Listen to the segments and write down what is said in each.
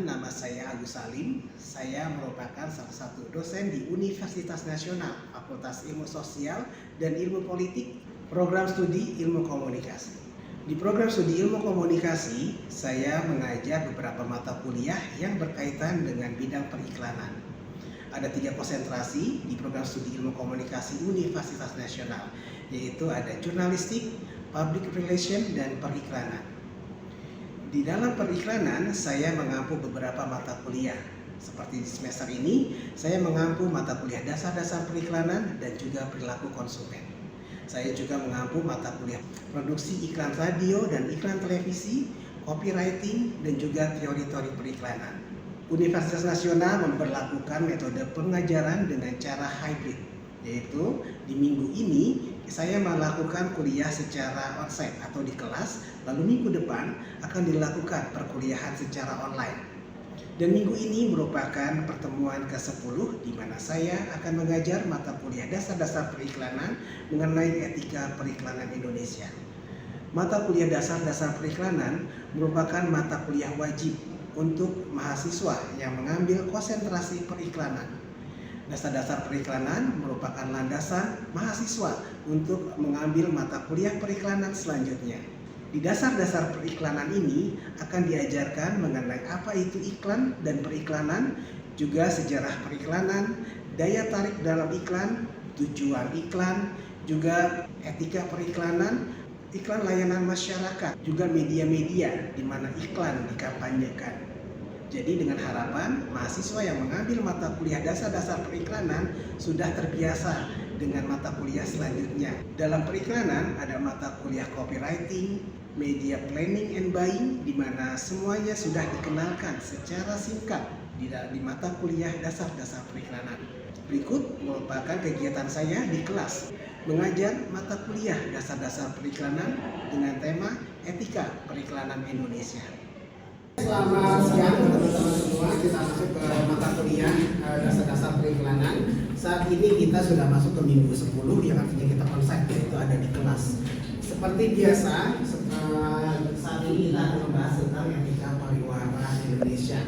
nama saya Agus Salim. Saya merupakan salah satu dosen di Universitas Nasional, Fakultas Ilmu Sosial dan Ilmu Politik, program studi Ilmu Komunikasi. Di program studi Ilmu Komunikasi, saya mengajar beberapa mata kuliah yang berkaitan dengan bidang periklanan. Ada 3 konsentrasi di program studi Ilmu Komunikasi Universitas Nasional, yaitu ada jurnalistik, public relation, dan periklanan. Di dalam periklanan, saya mengampu beberapa mata kuliah. Seperti di semester ini, saya mengampu mata kuliah dasar-dasar periklanan dan juga perilaku konsumen. Saya juga mengampu mata kuliah produksi iklan radio dan iklan televisi, copywriting, dan juga teori-teori periklanan. Universitas Nasional memperlakukan metode pengajaran dengan cara hybrid, yaitu di minggu ini saya melakukan kuliah secara onsite atau di kelas, lalu minggu depan akan dilakukan perkuliahan secara online. Dan minggu ini merupakan pertemuan ke-10 di mana saya akan mengajar mata kuliah dasar-dasar periklanan mengenai etika periklanan Indonesia. Mata kuliah dasar-dasar periklanan merupakan mata kuliah wajib untuk mahasiswa yang mengambil konsentrasi periklanan. Dasar-dasar periklanan merupakan landasan mahasiswa untuk mengambil mata kuliah periklanan selanjutnya. Di dasar-dasar periklanan ini akan diajarkan mengenai apa itu iklan dan periklanan, juga sejarah periklanan, daya tarik dalam iklan, tujuan iklan, juga etika periklanan, iklan layanan masyarakat, juga media-media di mana iklan dikampanyekan. Jadi dengan harapan mahasiswa yang mengambil mata kuliah dasar-dasar periklanan sudah terbiasa dengan mata kuliah selanjutnya. Dalam periklanan ada mata kuliah copywriting, media planning and buying, di mana semuanya sudah dikenalkan secara singkat di mata kuliah dasar-dasar periklanan. Berikut merupakan kegiatan saya di kelas, mengajar mata kuliah dasar-dasar periklanan dengan tema etika periklanan Indonesia. Selamat siang teman-teman semua, kita masuk ke mata kuliah dasar-dasar periklanan. Saat ini kita sudah masuk ke minggu 10 yang artinya kita onsite, yaitu ada di kelas. Seperti biasa, saat ini kita akan membahas tentang etika pariwara Indonesia.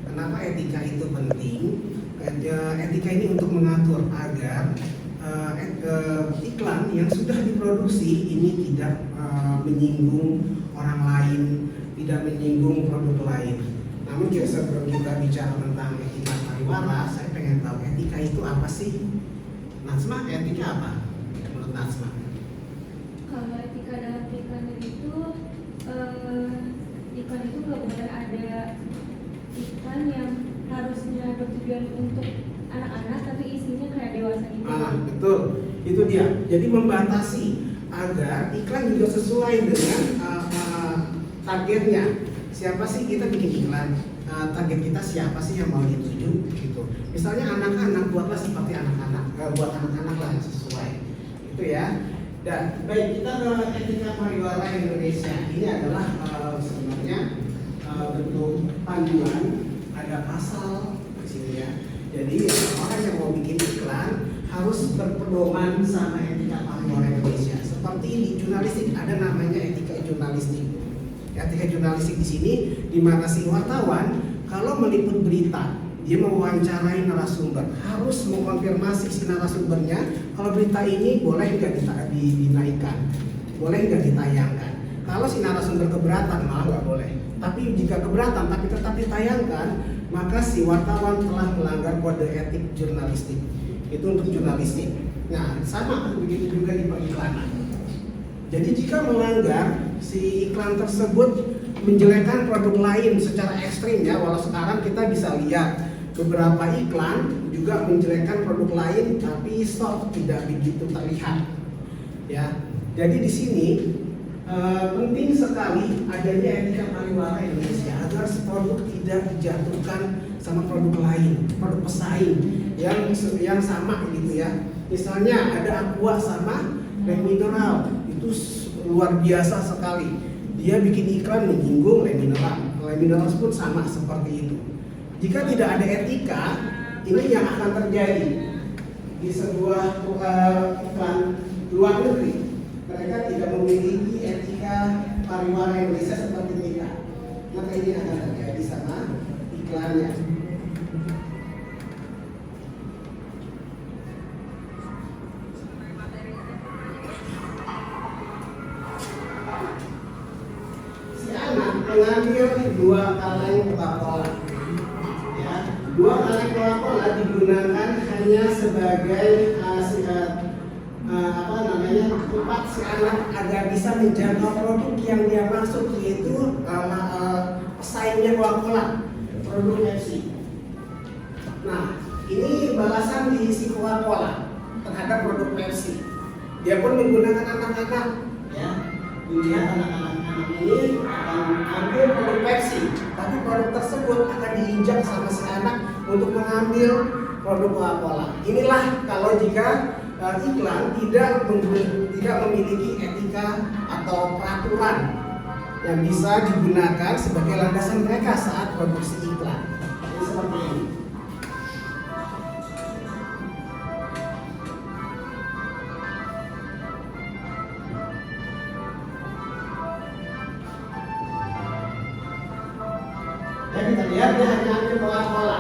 Kenapa etika itu penting? Etika ini untuk mengatur agar iklan yang sudah diproduksi ini tidak menyinggung orang lain, tidak menyinggung produk lain. Namun sebelum kita bicara tentang etika pariwara, saya pengen tahu etika itu apa sih? Natsma, etika apa menurut Natsma? Kalau etika dalam periklanan itu, iklan itu nggak boleh ada iklan yang harusnya bertujuan untuk anak-anak tapi isinya kayak dewasa gitu. Betul, itu dia. Jadi membatasi agar iklan juga sesuai dengan targetnya. Siapa sih kita bikin iklan? Target kita siapa sih yang mau dituju gitu. Misalnya anak-anak, buatlah seperti anak-anak, buat anak-anak lah yang sesuai. Itu ya. Dan baik, kita ke etika pariwara Indonesia. Ini adalah sebenarnya bentuk panduan, ada pasal di sini ya. Jadi orang yang mau bikin iklan harus berpedoman sama etika pariwara Indonesia. Seperti di jurnalistik ada namanya etika jurnalistik. Etika jurnalistik di sini di mana si wartawan kalau meliput berita, dia mewawancarai narasumber, harus mengkonfirmasi si narasumbernya kalau berita ini boleh nggak dinaikkan, boleh nggak ditayangkan. Kalau si narasumber keberatan malah nggak boleh. Tapi jika keberatan tapi tetap ditayangkan, maka si wartawan telah melanggar kode etik jurnalistik. Itu untuk jurnalistik. Nah, sama begitu juga di periklanan. Jadi jika melanggar, si iklan tersebut menjelekkan produk lain secara ekstrim ya. Walau sekarang kita bisa lihat beberapa iklan juga menjelekkan produk lain tapi soft, tidak begitu terlihat. Ya. Jadi di sini penting sekali adanya etika pariwara Indonesia agar produk tidak dijatuhkan sama produk lain, produk pesaing yang sama gitu ya. Misalnya ada Aqua sama Le Mineral, itu luar biasa sekali. Dia bikin iklan menyinggung Le Mineral. Le Mineral pun sama seperti itu. Jika tidak ada etika, ini yang akan terjadi di sebuah iklan luar negeri. Mereka tidak memiliki etika pariwara Indonesia seperti kita. Maka ini akan terjadi sama iklannya. Si anak mengambil 2 kaleng Coca-Cola. Ya, 2 kaleng Coca-Cola digunakan hanya sebagai tempat si anak agar bisa menjaga produk yang dia maksud, yaitu pesaingnya Coca-Cola, produk Pepsi. Nah, ini balasan diisi Coca-Cola terhadap produk Pepsi. Dia pun menggunakan anak-anak, ya. Dilihat anak-anak ini akan ambil produk Pepsi, tapi produk tersebut akan diinjak sama si anak untuk mengambil produk Coca-Cola. Inilah kalau jika iklan tidak memiliki etika atau peraturan yang bisa digunakan sebagai landasan mereka saat produksi iklan. Jadi seperti ini. Ya, kita lihat dia hanya ambil Coca-Cola.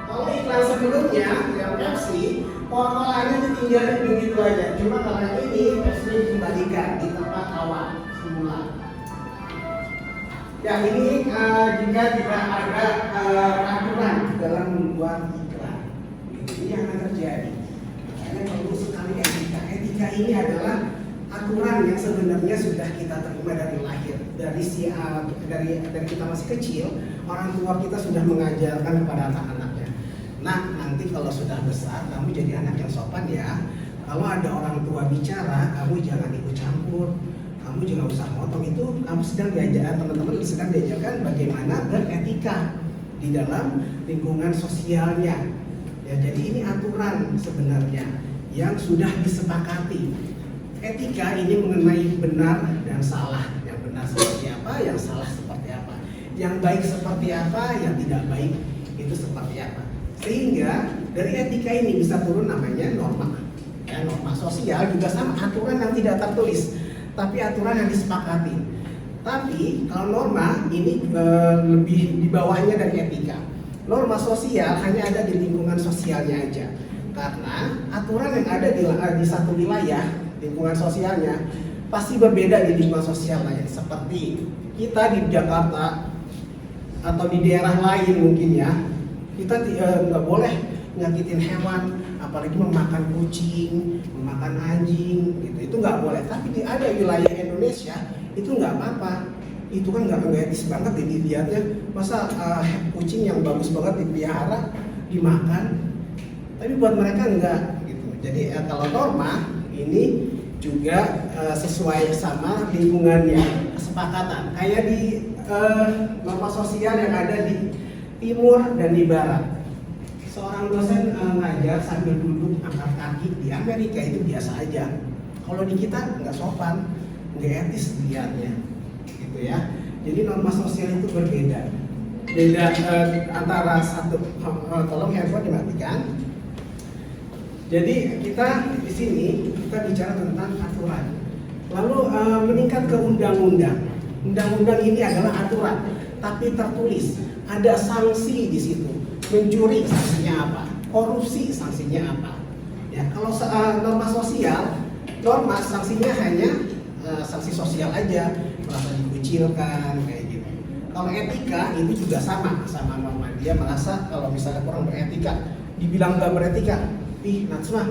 Kalau iklan sebelumnya yang Pepsi, Coca-Colanya ditinggalin begitu aja. Cuma kalau ini Pepsi dikembalikan di tempat awal semula. Ya, ini jika tidak ada aturan dalam membuat iklan, ini yang akan terjadi. Makanya perlu sekali etika. Etika ini adalah aturan yang sebenarnya sudah kita terima dari lahir, dari kita masih kecil, orang tua kita sudah mengajarkan kepada anak-anaknya. Nah, nanti kalau sudah besar, kamu jadi anak yang sopan ya. Kalau ada orang tua bicara, kamu jangan ikut campur. Kamu jangan usah motong, itu kamu sedang diajarkan, teman-teman sedang diajarkan bagaimana beretika di dalam lingkungan sosialnya. Ya, jadi ini aturan sebenarnya yang sudah disepakati. Etika ini mengenai benar dan salah. Yang benar seperti apa, yang salah seperti apa. Yang baik seperti apa, yang tidak baik itu seperti apa. Sehingga dari etika ini bisa turun namanya norma. Ya, norma sosial juga sama, aturan yang tidak tertulis, tapi aturan yang disepakati. Tapi kalau norma ini lebih di bawahnya dari etika. Norma sosial hanya ada di lingkungan sosialnya aja. Karena aturan yang ada di satu wilayah, lingkungan sosialnya pasti berbeda di lingkungan sosial lain. Seperti kita di Jakarta atau di daerah lain mungkin ya, kita nggak boleh nyakitin hewan, apalagi memakan kucing, memakan anjing, gitu. Itu nggak boleh. Tapi di ada wilayah Indonesia itu nggak apa-apa. Itu kan nggak etis banget dilihatnya. Masa kucing yang bagus banget dipelihara dimakan, tapi buat mereka enggak gitu. Jadi kalau norma ini juga sesuai sama lingkungannya, kesepakatan. Kayak di norma sosial yang ada di timur dan di barat. Seorang dosen ngajar sambil duduk angkat kaki, di Amerika itu biasa aja. Kalau di kita nggak sopan, nggak etis dilihatnya, gitu ya. Jadi norma sosial itu berbeda. Beda antara satu, tolong handphone dimatikan. Jadi kita di sini kita bicara tentang aturan. Lalu meningkat ke undang-undang. Undang-undang ini adalah aturan, tapi tertulis. Ada sanksi di situ. Mencuri sanksinya apa? Korupsi sanksinya apa? Ya, kalau norma sosial, norma sanksinya hanya sanksi sosial aja, merasa dikucilkan kayak gitu. Kalau etika itu juga sama norma. Dia merasa kalau misalnya kurang beretika, dibilang nggak beretika, ih Natsma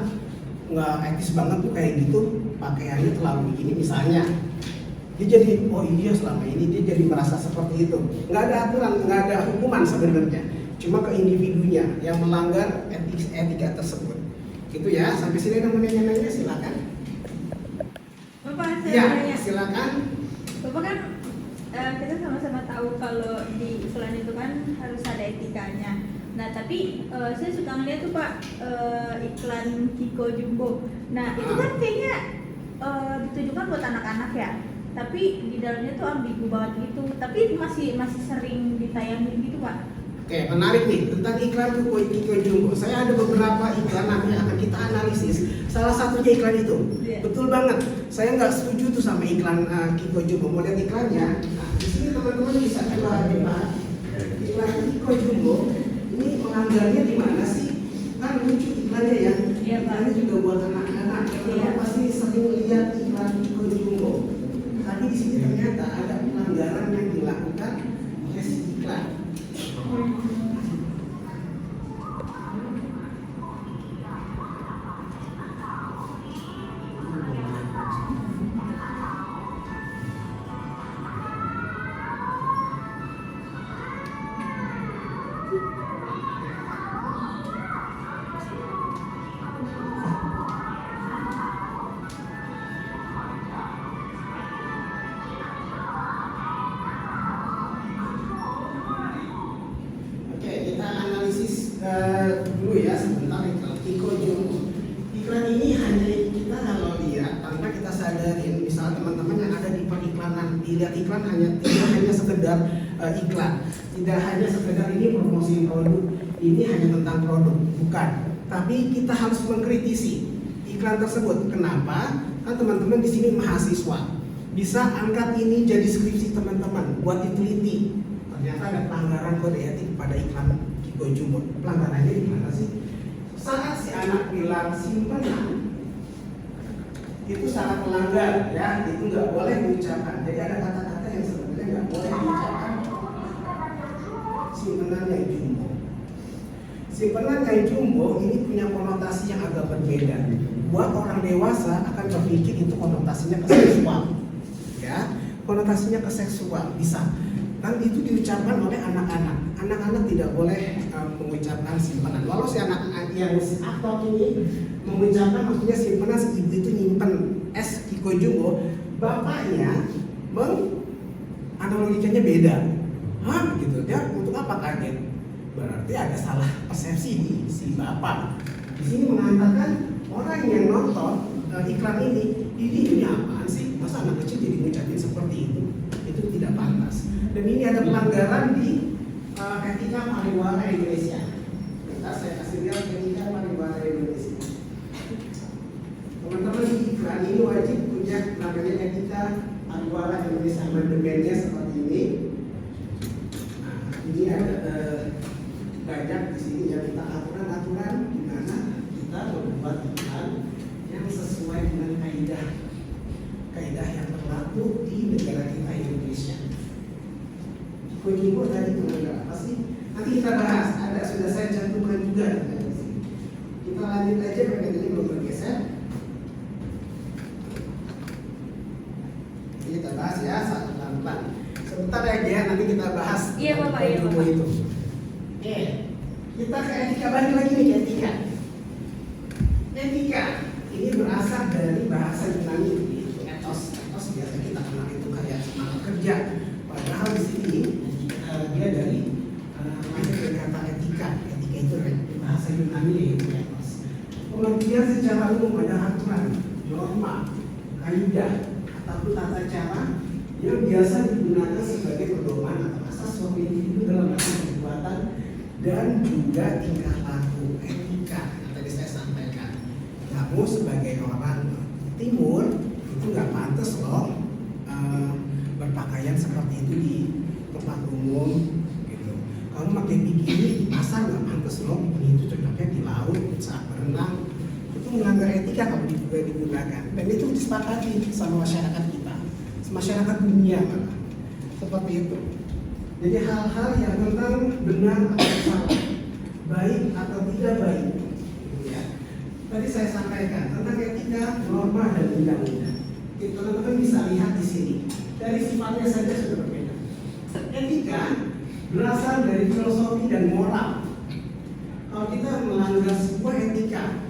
nggak etis banget tuh kayak gitu, pakaiannya terlalu begini misalnya. Dia jadi, oh iya selama ini dia jadi merasa seperti itu. Nggak ada aturan, nggak ada hukuman sebenarnya. Cuma ke individunya yang melanggar etika tersebut. Gitu ya, sampai sini ada mau nanya-nanya silakan. Bapak, saya Ya, nanya. silakan. Bapak kan kita sama-sama tahu kalau di iklan itu kan harus ada etikanya. Nah tapi saya suka ngeliat tuh Pak iklan Kiko Jumbo. Nah itu kan kayaknya ditujukan buat anak-anak ya. Tapi di dalamnya tuh ambigu banget gitu. Tapi masih sering ditayangin gitu Pak. Oke, menarik nih tentang iklan Kiko Jumbo. Saya ada beberapa iklan yang akan kita analisis. Salah satunya iklan itu. Yeah. Betul banget. Saya nggak setuju tuh sama iklan Kiko Jumbo. Mau lihat iklannya? Nah, di sini teman-teman bisa lihat iklan pelanggannya di mana sih? Kan lucu iklannya ya. Iya, Pak. Iklannya juga buat anak-anak. Teman-teman pasti sering lihat iklan Kiko Jumbo. Tapi di sini ternyata ada pelanggaran yang dilakukan oleh si iklan. Oke, kita analisis dulu ya sebentar iklan Kiko Jumbo. Iklan ini hanya kita kalau lihat tanpa kita sadarin, misalnya teman-teman yang ada di periklanan, dilihat iklan tidak hanya sekedar iklan, tidak hanya sekedar ini promosi produk, ini hanya tentang produk, bukan. Tapi kita harus mengkritisi iklan tersebut. Kenapa? Kan teman-teman di sini mahasiswa, bisa angkat ini jadi skripsi teman-teman, buat diteliti. Ternyata ada pelanggaran kode etik pada iklan Kiko Jumbo. Pelanggarannya di mana sih? Saat si anak bilang simpenan, itu sangat melanggar, ya. Itu nggak boleh diucapkan. Jadi ada kata-kata yang sebenarnya nggak boleh diucapkan. Simpenan yang jumbo. Simpenan yang jumbo ini punya konotasi yang agak berbeda. Buat orang dewasa akan berpikir itu konotasinya ke seksual, ya. Konotasinya ke seksual bisa. Dan itu diucapkan oleh anak-anak. Anak-anak tidak boleh mengucapkan simpanan. Walau si anak yang si aktor ini mengucapkan, maksudnya simpanan, si ibu itu nyimpen es Kiko Jumbo, bapaknya analogikannya beda. Hah, gitu ya? Untuk apa kaget? Berarti ada salah persepsi di si bapak. Di sini mengatakan orang yang nonton iklan ini apaan sih? Masa anak kecil jadi ngucapin seperti itu? Itu tidak pantas. Dan ini ada pelanggaran di etika pariwara Indonesia. Bentar, saya kasih lihat etika pariwara Indonesia. Teman-teman di iklan ini wajib punya namanya etika pariwara Indonesia. Amandemennya seperti ini. Nah, ini ada banyak di sini ya, kita aturan-aturan di mana kita membuat iklan yang sesuai dengan kaidah yang berlaku di negara kita Indonesia. Kiko Jumbo tadi melanggar apa sih? Nanti kita bahas. Sudah saya cantumkan juga. Kita lanjut aja, karena ini belum bergeser. Kita bahas ya satu pelan-pelan. Sebentar ya, nanti kita bahas. Iya, Bapak, iya, Jumbo Bapak. itu. Oke, kita ke etika, balik lagi nih ke etika. Etika ini berasal dari bahasa Yunani, itu etos. Etos biasa kita kenal itu kayak semangat kerja. Padahal di sini dia dari lahir dari kata etika. Etika itu bahasa Yunani yaitu etos. Pengertian secara umum ada aturan, norma, kaidah ataupun tata cara yang biasa digunakan sebagai pedoman atau asas suatu individu dalam melakukan perbuatan dan juga tingkah laku. Etika yang tadi saya sampaikan. Kamu sebagai orang timur itu nggak pantas loh berpakaian seperti itu di tempat umum gitu. Kamu pakai bikini di pasar nggak pantas loh, itu cocoknya di laut saat berenang. Itu melanggar etika kalau digunakan, dan itu disepakati sama masyarakat kita, masyarakat dunia malah seperti itu. Jadi hal-hal yang tentang benar atau salah, baik atau tidak baik, ya. Tadi saya sampaikan tentang etika, norma dan undang-undang. Teman-teman bisa lihat di sini. Dari sifatnya saja sudah berbeda. Etika berasal dari filosofi dan moral. Kalau kita melanggar sebuah etika,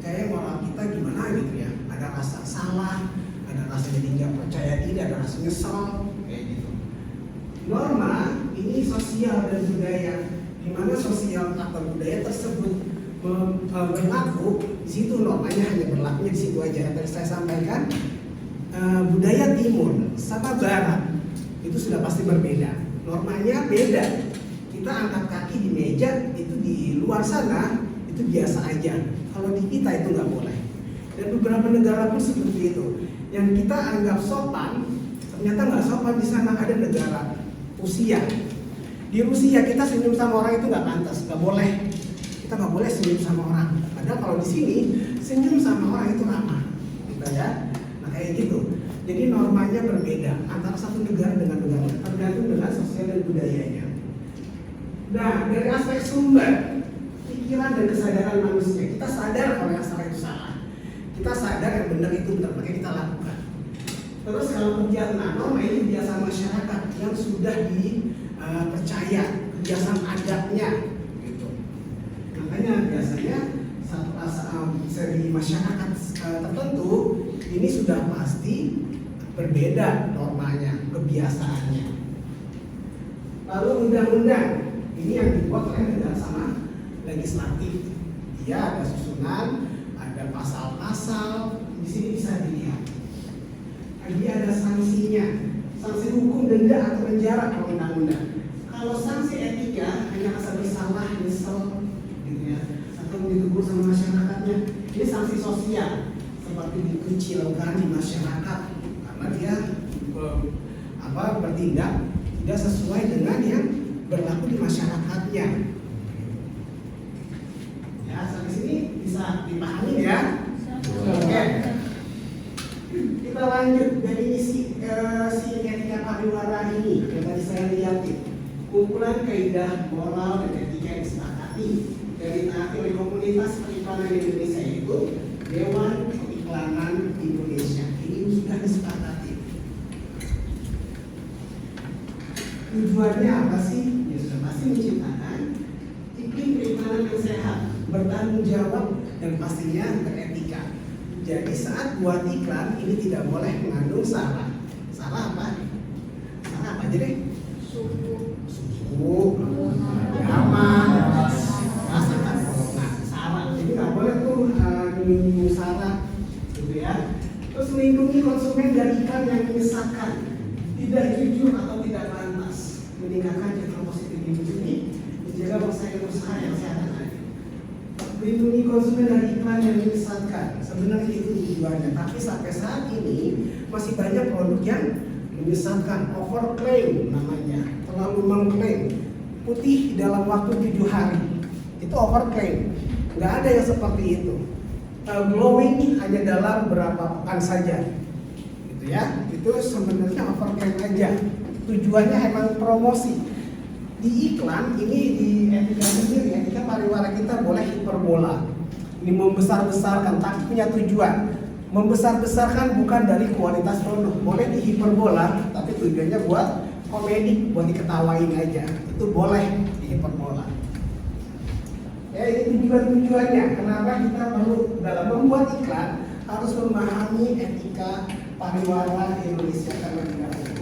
kayak moral kita gimana gitu ya? Ada rasa salah, ada rasa jadi nggak percaya diri, ada rasa nyesel, kayak gitu. Norma ini sosial dan budaya, di mana sosial atau budaya tersebut berlaku. Di situ normanya hanya berlakunya di situ aja. Tadi saya sampaikan. Budaya timur sama barat itu sudah pasti berbeda, normanya beda. Kita angkat kaki di meja itu di luar sana itu biasa aja, kalau di kita itu nggak boleh. Dan beberapa negara pun seperti itu. Yang kita anggap sopan ternyata nggak sopan di sana. Ada negara Rusia Di Rusia kita senyum sama orang itu nggak pantas, nggak boleh. Kita nggak boleh senyum sama orang. Padahal kalau di sini senyum sama orang itu ramah, gitu ya. Nah kayak gitu. Jadi normanya berbeda antara satu negara dengan negara, tergantung dengan sosial dan budayanya. Nah dari aspek sumber pikiran dan kesadaran manusia, kita sadar kalau yang salah itu salah. Kita sadar yang benar itu benar, makanya kita lakukan. Terus kalau kegiatan norma ini kebiasaan masyarakat yang sudah dipercaya, kebiasaan adatnya, gitu. Makanya biasanya seri masyarakat tertentu ini sudah pasti berbeda normanya, kebiasaannya. Lalu undang-undang ini yang dibuat oleh negara sama legislatif. Dia ada susunan, ada pasal-pasal, di sini bisa dilihat. Dia ada sanksinya, sanksi hukum, denda atau penjara kalau undang-undang. Kalau sanksi etika hanya asal bersalah, nyesel, gitu ya, atau ditegur sama masyarakatnya. Ini sanksi sosial, seperti dikucilkan di masyarakat karena dia bertindak tidak sesuai dengan yang berlaku di masyarakatnya. Ya, sampai sini bisa dipahami ya. Oke. Kita lanjut definisi si etika pariwara ini yang tadi saya lihatin. Kumpulan kaidah moral dan etika yang disepakati dari ditaati oleh komunitas periklanan Indonesia itu Dewan Periklanan Indonesia. Ini sudah disepakati. Tujuannya apa sih? Ya sudah pasti menciptakan iklim periklanan yang sehat, bertanggung jawab dan pastinya beretika. Jadi saat buat iklan ini tidak boleh mengandung sara. Sara apa? Sara apa aja deh? Susu, agama, rasa kan? Nah, sara. Jadi nggak boleh tuh minum sara, gitu ya. Terus melindungi konsumen dari iklan yang menyesatkan, tidak jujur atau tidak pantas, meningkatkan citra positif individu, menjaga persaingan usaha yang sehat. Melindungi konsumen dari iklan yang menyesatkan. Sebenarnya itu tujuannya, tapi sampai saat ini masih banyak produk yang menyesatkan, overclaim namanya, terlalu mengklaim putih dalam waktu 7 hari. Itu overclaim. Nggak ada yang seperti itu. Glowing hanya dalam berapa pekan saja, gitu ya. Itu sebenarnya overclaim aja. Tujuannya emang promosi. Di iklan ini di etika sendiri, etika pariwara kita boleh hiperbola. Ini membesar-besarkan, tapi punya tujuan. Membesar-besarkan bukan dari kualitas produk, boleh di hiperbola, tapi tujuannya buat komedi, buat diketawain aja. Itu boleh di hiperbola. Ya ini tujuannya. Kenapa kita perlu dalam membuat iklan harus memahami etika pariwara Indonesia terlebih dahulu.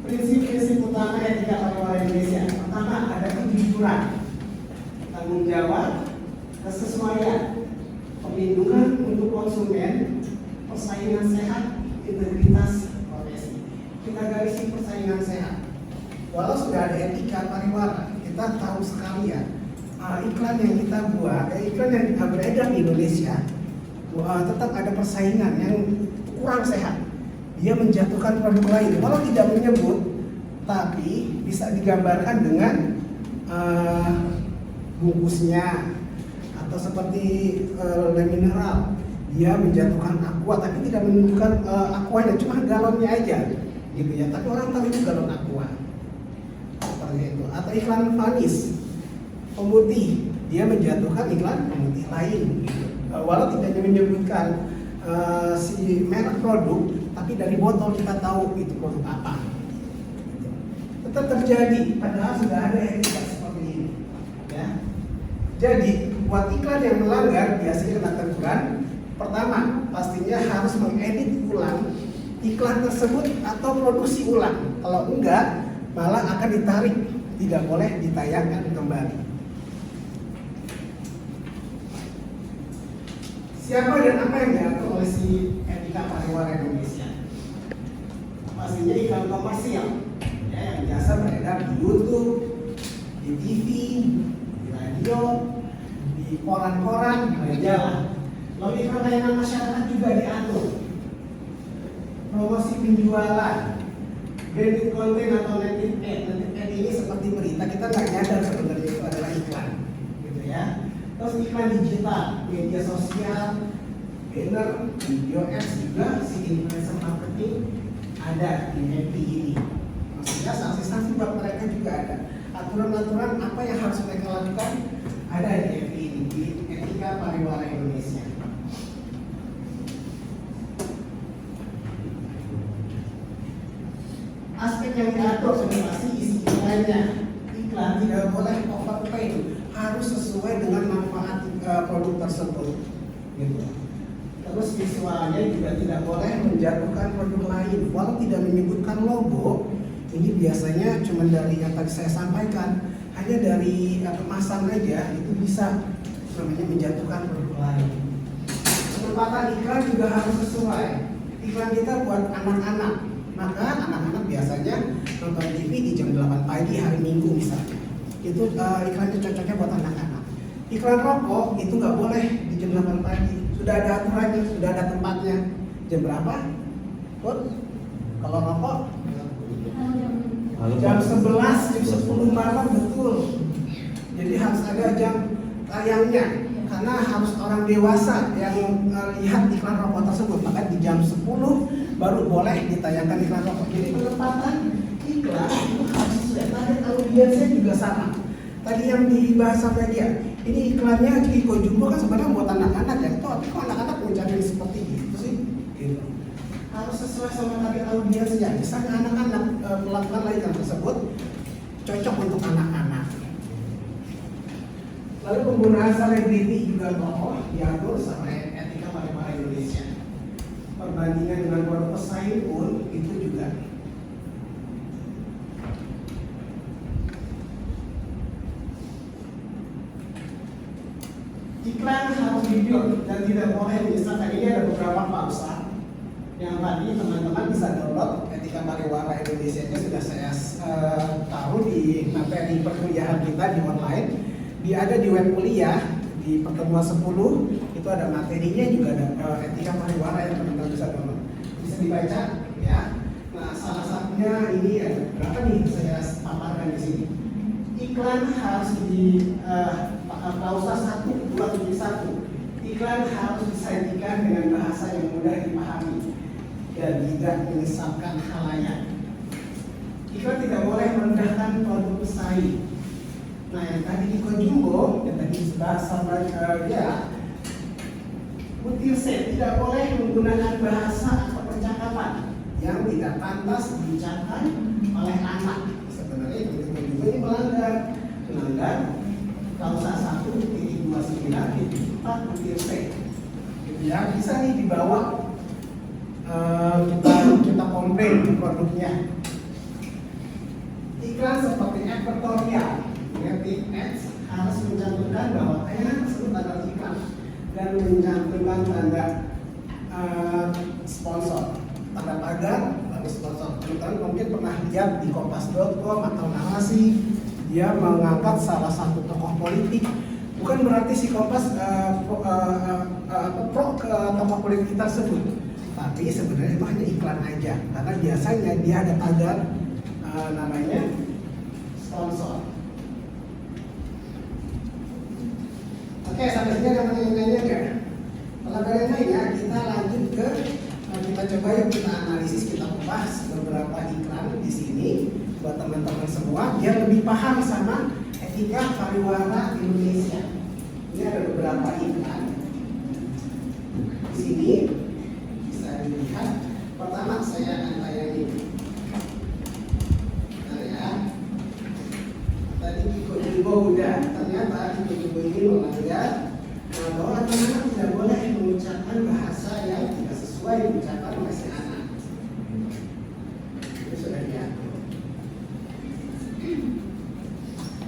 Prinsip-prinsip utama etika pariwara Indonesia. Pertama ada kejujuran, tanggung jawab, kesesuaian, perlindungan untuk konsumen, persaingan sehat, integritas profesi. Kita garisi persaingan sehat. Walau sudah ada etika pariwara, kita tahu sekali ya, iklan yang kita buat, iklan yang beredar di Indonesia, tetap ada persaingan yang kurang sehat. Dia menjatuhkan produk lain, walau tidak menyebut, tapi bisa digambarkan dengan bungkusnya atau seperti le mineral. Dia menjatuhkan aqua, tapi tidak menunjukkan aquanya, cuma galonnya aja, gitu ya. Tapi orang tahu itu galon aqua, seperti itu. Atau iklan manis, pemutih, dia menjatuhkan iklan pemutih lain, gitu. Walau tidak menyebutkan si merek produk, tapi dari botol kita tahu itu produk apa. Tetap terjadi, padahal sudah ada etika seperti ini. Ya. Jadi buat iklan yang melanggar biasanya kena teguran. Pertama, pastinya harus mengedit ulang iklan tersebut atau produksi ulang. Kalau enggak, malah akan ditarik, tidak boleh ditayangkan kembali. Siapa dan apa yang diatur oleh si etika pariwara Indonesia? Pastinya iklan komersial, ya, yang biasa beredar di YouTube, di TV, di radio, di koran-koran, di majalah. Lalu iklan layanan masyarakat juga diatur. Promosi penjualan, Branded content atau native ad ini seperti berita, kita nggak nyadar sebenarnya itu adalah iklan, gitu ya. Terus iklan digital, media sosial, banner, video ads juga, si influencer marketing ada di FP ini. Maksudnya sanksi-sanksi buat mereka juga ada. Aturan-aturan apa yang harus mereka lakukan ada di FP ini, di Etika Pariwara Indonesia. Aspek yang diatur sudah pasti isi iklannya. Iklan tidak boleh overpay, harus sesuai dengan manfaat produk tersebut. Gitu. Terus visualnya juga tidak boleh menjatuhkan produk lain. Walau tidak menyebutkan logo, ini biasanya cuma dari yang tadi saya sampaikan, hanya dari kemasan aja itu bisa namanya menjatuhkan produk lain. Penempatan iklan juga harus sesuai. Iklan kita buat anak-anak. Maka anak-anak biasanya nonton TV di jam 8 pagi hari Minggu misalnya. Itu iklannya cocoknya buat anak-anak. Iklan rokok itu nggak boleh di jam 8 pagi. Sudah ada aturannya, sudah ada tempatnya. Jam berapa? Put? Kalau rokok? Jam 11, jam 10 malam betul. Jadi harus ada jam tayangnya. Karena harus orang dewasa yang lihat iklan rokok tersebut. Maka di jam 10 baru boleh ditayangkan iklan rokok. Jadi penempatan iklan itu harus sesuai target audiensnya juga sama. Tadi yang dibahas sampai dia, ini iklannya Kiko Jumbo kan sebenarnya buat anak-anak ya. Tapi kok anak-anak mencari seperti itu sih? Gitu. Harus sesuai sama target audiensnya. Misalnya anak-anak melakukan iklan tersebut cocok untuk anak-anak. Lalu penggunaan selebriti juga tokoh diatur sama Etika Pariwara Indonesia. Perbandingan dengan produk pesaing pun itu juga. Iklan harus jujur dan tidak boleh misalkan ini ada beberapa pausa yang tadi teman-teman bisa download Etika Pariwara Indonesia nya sudah saya taruh di materi perkuliahan kita di online. Dia ada di web kuliah di pertemuan 10 itu ada materinya juga ada Etika Pariwara yang teman-teman bisa download. Bisa dibaca ya. Nah, salah satunya ini ada berapa nih saya paparkan di sini. Iklan harus di pausa 1, 2, 1. Iklan harus disajikan dengan bahasa yang mudah dipahami dan tidak menyesatkan khalayak. Iklan tidak boleh merendahkan produk pesaing. Nah, yang tadi di Jumbo, yang tadi dibahas sama dia, butir set tidak boleh menggunakan bahasa atau percakapan yang tidak pantas diucapkan oleh anak. Sebenarnya itu juga ini melanggar klausa 1.29.4 butir set. Ya, bisa nih dibawa kita komplain produknya. Iklan seperti advertorial, native ads harus mencantumkan bahwa tayangan tersebut adalah iklan dan mencantumkan tanda sponsor, tanda pagar lalu sponsor. Teman-teman mungkin pernah lihat di kompas.com atau narasi dia mengangkat salah satu tokoh politik. Bukan berarti si Kompas pro ke tokoh politik tersebut, tapi sebenarnya itu hanya iklan aja karena biasanya dia ada tagar namanya sponsor. Oke, sampai sini ada pertanyaannya enggak? Kalau ada yang lainnya, kita lanjut ke kita coba yuk kita analisis, kita bahas beberapa iklan di sini buat teman-teman semua biar lebih paham sama Etika Pariwara Indonesia. Ini ada beberapa iklan di sini bisa dilihat. Pertama saya akan tayangin. Nah ya, tadi Kiko Jumbo udah, ternyata Kiko Jumbo ini melanggar bahwa anak-anak tidak boleh mengucapkan bahasa yang tidak sesuai diucapkan oleh si anak. Itu sudah diatur.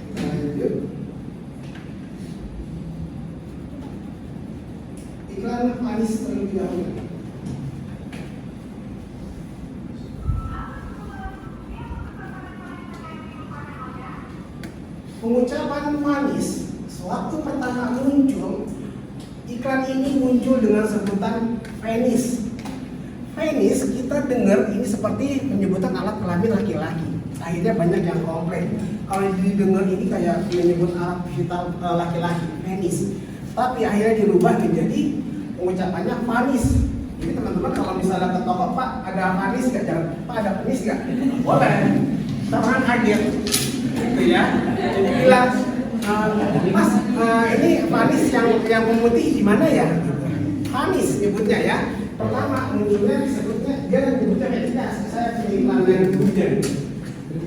Kita lanjut. Iklan manis terlebih dahulu. Pengucapan manis sewaktu pertama muncul, iklan ini muncul dengan sebutan Venice. penis kita dengar ini seperti penyebutan alat kelamin laki-laki. Akhirnya banyak yang komplain. Kalau didengar ini kayak menyebut alat vital laki-laki, penis. Tapi akhirnya dirubah menjadi pengucapannya panis. Jadi teman-teman kalau misalnya ke toko, Pak ada panis nggak? Jangan, Pak ada penis nggak? Boleh. Orang kaget, gitu ya. Jadi bilang, Mas ini panis yang memutih di mana ya? Panis nyebutnya ya. Pertama munculnya disebutnya dia menyebutnya penis. Saya pilih pelanggan kemudian.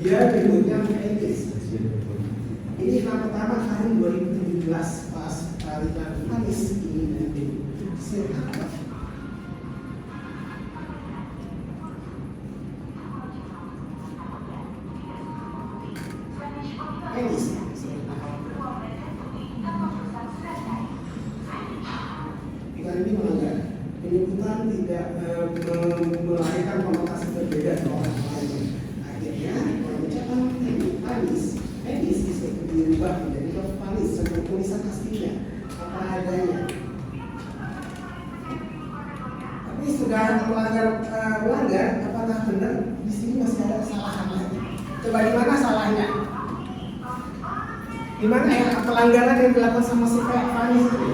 Dia menyebutnya penis. Ini yang pertama tahun 2017 pas iklan panis ini nanti. Silakan. Penis. Iklan ini melanggar. Penyebutan tidak melahirkan konotasi berbeda dengan orang lain. Akhirnya pengucapan panis bisa dirubah menjadi panis sebagai tulisan aslinya apa adanya. Tapi sudah melanggar, apakah benar? Di sini masih ada kesalahan lagi. Coba di mana salahnya? Di mana ya pelanggaran yang dilakukan sama si panis itu?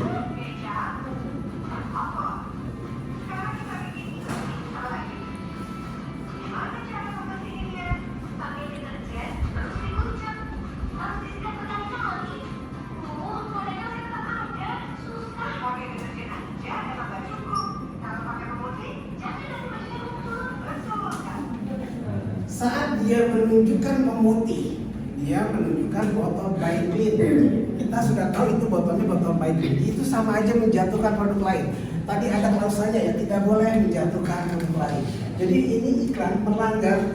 Saat dia menunjukkan memutih, dia menunjukkan botol by clean. Kita sudah tahu itu botolnya botol by clean. Itu sama aja menjatuhkan produk lain. Tadi ada klausalnya ya, tidak boleh menjatuhkan produk lain. Jadi ini iklan melanggar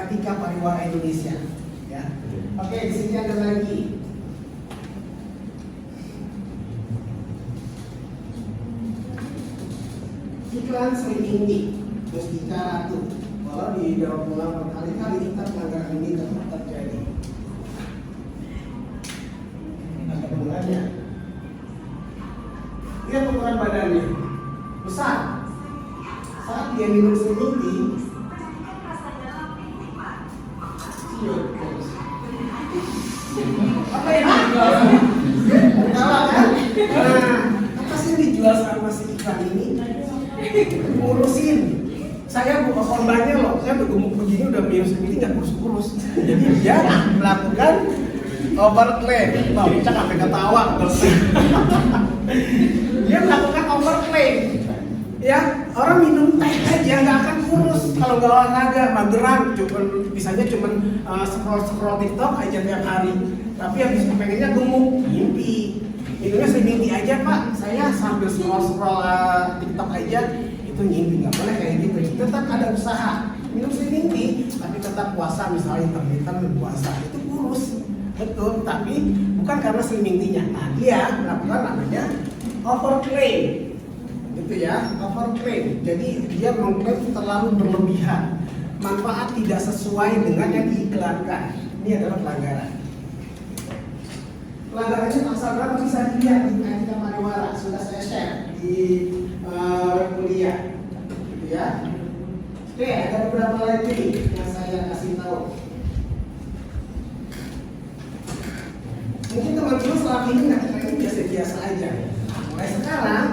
etika pariwara Indonesia. Ya. Oke, di sini ada lagi. Iklan Slimming Tea, Mustika Ratu. Kalau didaur ulang berkali-kali, tetap pelanggaran ini tetap terjadi. Ada ukurannya. Lihat ukuran badannya besar. Saat dia minum Slimming Tea, apa yang dijual? Kalah kan? Nah, apa sih dijual sama si iklan ini? Ngurusin. Saya buka korbannya loh, saya bergemuk begini udah minum sendiri nggak kurus-kurus. Jadi dia melakukan overclaim. Nah, Cak sampai ketawa. Dia melakukan overclaim. Ya, orang minum teh aja nggak akan kurus kalau nggak olahraga, mageran. Misalnya cuma scroll TikTok aja tiap hari. Tapi habis pengennya gemuk, mimpi. Minumnya Slimming Tea aja Pak. Saya sambil scroll TikTok aja. Itu nyimpi, nggak boleh kayak gitu. Tetap ada usaha minum Slimming Tea, tapi tetap puasa misalnya intermittent puasa itu kurus, betul. Tapi bukan karena Slimming Tea-nya. Nah dia melakukan namanya overclaim, gitu ya, overclaim. Jadi dia mengklaim terlalu berlebihan, manfaat tidak sesuai dengan yang diiklankan. Ini adalah pelanggaran. Pelanggarannya pasal berapa bisa dilihat di etika pariwara, sudah saya share di kuliah, gitu ya. Oke, ada beberapa lagi yang saya kasih tahu. Mungkin teman-teman selama ini nggak kira ini biasa-biasa aja. Mulai sekarang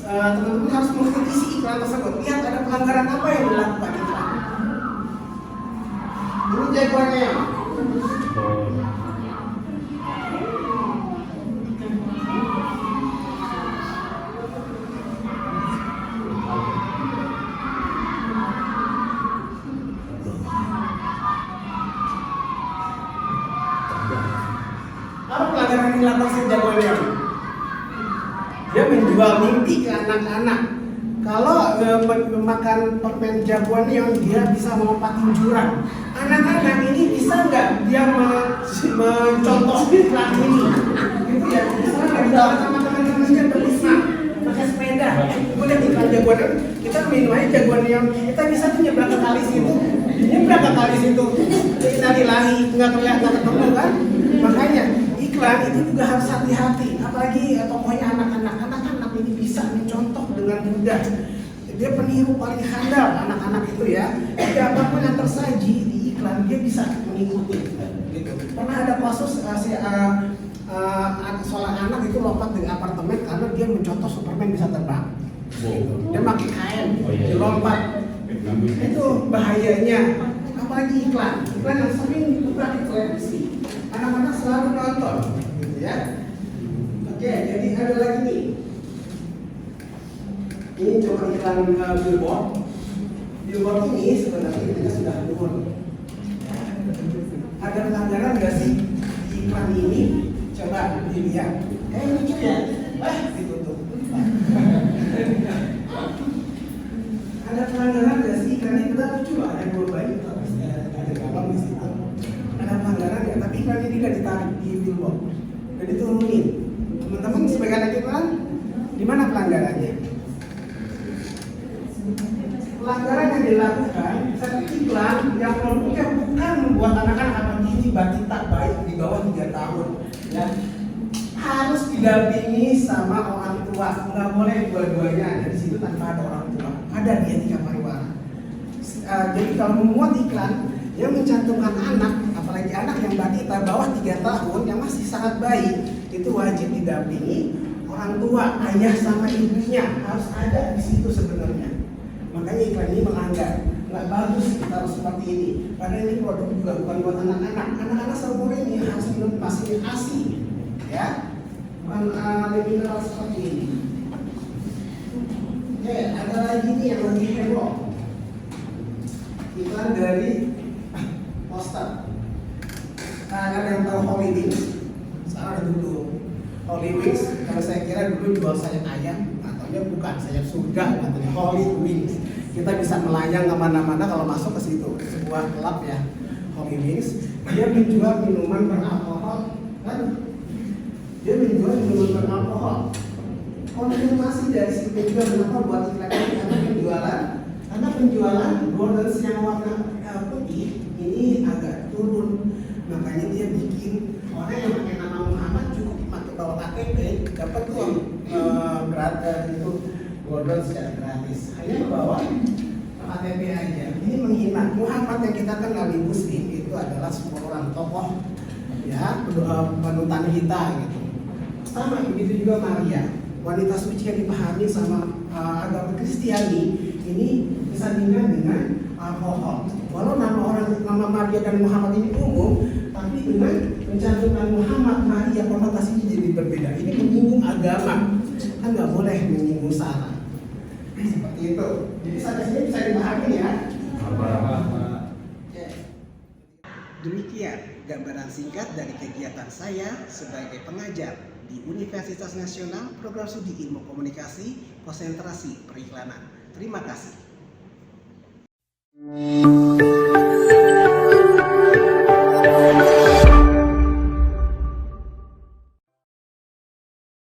teman-teman harus mengkritisi iklan tersebut. Lihat ada pelanggaran apa yang dilakukan iklan. Ini jagoannya. Apa pelanggaran yang dilakukan si jagoannya? Dia menjual mimpi ke anak-anak. Kalau makan permen jagoan yang dia bisa melompatin jurang, anak-anak ini bisa nggak dia mencontoh iklan ini? Gitu ya. Misalnya lagi jalan sama teman-temannya berisma, pakai sepeda, boleh iklan jagoan. Kita minum aja jagoan yang kita bisa tuh nyebrang ke kali situ, nyebrang ke kali situ, kita dilahi nggak kelihatan ketemu kan? Makanya iklan itu juga harus hati-hati, apalagi tokohnya anak-anak ini bisa mencontoh dengan mudah. dia peniru paling handal anak-anak itu ya. Jadi apapun yang tersaji di iklan dia bisa mengikuti. Gitu. Pernah ada kasus seorang anak itu lompat dari apartemen karena dia mencontoh Superman bisa terbang. Gitu. Dia pakai kain, dia lompat. Itu bahayanya. Apalagi iklan yang sering diputar di televisi. Anak-anak selalu nonton, gitu ya. Oke, jadi ada lagi nih. Ini coba iklan billboard. Billboard ini sebenarnya kita sudah turun. Ada pelanggaran nggak sih di iklan ini? Coba dilihat. Lucu ya? Ditutup. Ada pelanggaran nggak sih? Karena itu udah lucu loh. Ada dua bayi, ada gampang di situ. Ada pelanggaran nggak? Tapi iklan ini tidak ditarik di billboard. Udah diturunin. Teman-teman sebagai anak iklan, di mana pelanggarannya? Pelanggaran yang dilakukan satu iklan yang produknya bukan membuat anak-anak apa gigi batita baik di bawah 3 tahun, ya harus didampingi sama orang tua. Nggak boleh dua-duanya ada di situ tanpa ada orang tua. Ada di etika pariwara. Jadi kalau membuat iklan yang mencantumkan anak, apalagi anak yang batita bawah 3 tahun yang masih sangat bayi, itu wajib didampingi orang tua, ayah sama ibunya harus ada di situ sebenarnya. Makanya iklan ini melanggar, nggak bagus kita harus seperti ini. Karena ini produk juga bukan buat anak-anak. Anak-anak seumur ini harus minum pasir ASI, ya, bukan mineral seperti ini. Oke, ada lagi nih yang lebih heboh. Iklan dari poster. Ada yang tahu Holy Wings? Sekarang ada dulu Holy Wings. Kalau saya kira dulu jual sayap ayam, ataunya bukan sayap surga, katanya Holy Wings. Kita bisa melayang kemana-mana kalau masuk ke situ. Sebuah klub ya, Holy Wings. Dia menjual minuman beralkohol, kan? Dia menjual minuman beralkohol. Konfirmasi dari situ juga kenapa buat iklan ini karena penjualan Gordon's yang warna putih ini agak turun. Makanya dia bikin orang yang pakai nama Muhammad cukup pakai bawa KTP dapat tuh gratis itu Gordon secara gratis. Hanya bawa KTP aja. Ini menghina Muhammad yang kita kenal di Muslim itu adalah sebuah orang tokoh ya, panutan kita gitu. Sama begitu juga Maria, wanita suci yang dipahami sama agama Kristiani ini disandingkan dengan alkohol. Walau nama Maria dan Muhammad ini umum, tapi dengan mencantumkan Muhammad, Maria konotasinya jadi berbeda. Ini menyinggung agama, kan nggak boleh menyinggung sara. Seperti itu. Jadi sampai sini bisa dipahami ya. Demikian gambaran singkat dari kegiatan saya sebagai pengajar di Universitas Nasional Program Studi Ilmu Komunikasi Konsentrasi Periklanan. Terima kasih.